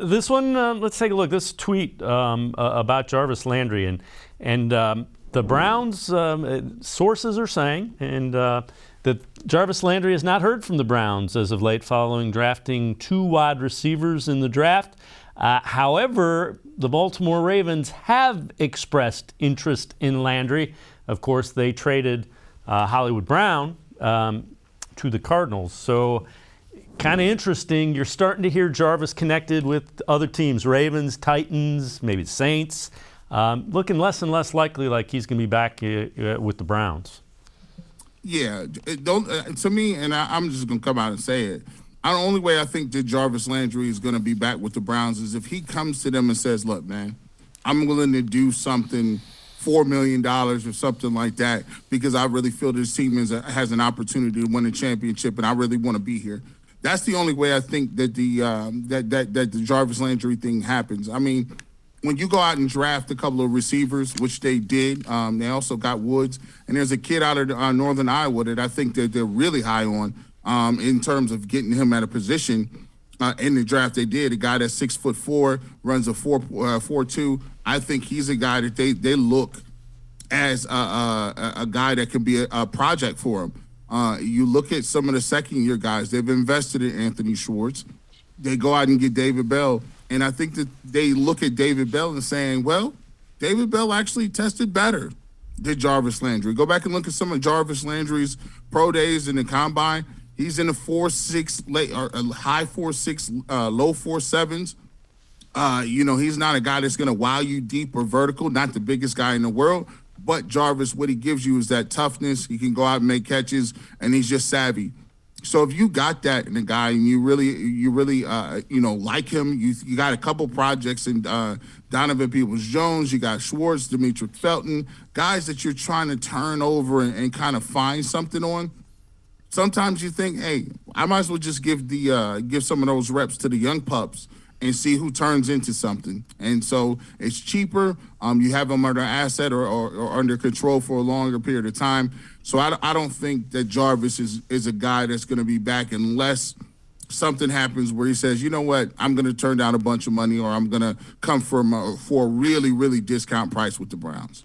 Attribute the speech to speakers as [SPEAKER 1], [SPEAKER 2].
[SPEAKER 1] This one, let's take a look. This tweet about Jarvis Landry and the Browns sources are saying that Jarvis Landry has not heard from the Browns as of late following drafting 2 wide receivers in the draft. However, the Baltimore Ravens have expressed interest in Landry. Of course, they traded Hollywood Brown to the Cardinals. So kind of interesting. You're starting to hear Jarvis connected with other teams, Ravens, Titans, maybe the Saints. Looking less and less likely like he's going to be back with the Browns.
[SPEAKER 2] Yeah, to me, and I'm just going to come out and say it. The only way I think that Jarvis Landry is going to be back with the Browns is if he comes to them and says, look, man, I'm willing to do something, $4 million or something like that, because I really feel this team has an opportunity to win a championship, and I really want to be here. That's the only way I think that the Jarvis Landry thing happens. I mean, when you go out and draft a couple of receivers, which they did, they also got Woods, and there's a kid out of northern Iowa that I think that they're really high on in terms of getting him at a position in the draft. They did a guy that's 6'4", runs a 4.2. I think he's a guy that they look as a guy that could be a project for him. You look at some of the second-year guys. They've invested in Anthony Schwartz. They go out and get David Bell. And I think that they look at David Bell and saying, well, David Bell actually tested better than Jarvis Landry. Go back and look at some of Jarvis Landry's pro days in the combine. He's in the 4.6, high 4.6, low 4.7s. He's not a guy that's going to wow you deep or vertical, not the biggest guy in the world. But Jarvis, what he gives you is that toughness. He can go out and make catches, and he's just savvy. So if you got that in a guy and you really like him, you got a couple projects in Donovan Peoples-Jones, you got Schwartz, Demetri Felton, guys that you're trying to turn over and kind of find something on. Sometimes you think, hey, I might as well just give some of those reps to the young pups and see who turns into something. And so it's cheaper. You have them under asset or under control for a longer period of time. So I don't think that Jarvis is a guy that's going to be back unless something happens where he says, you know what, I'm going to turn down a bunch of money or I'm going to come for a really, really discount price with the Browns.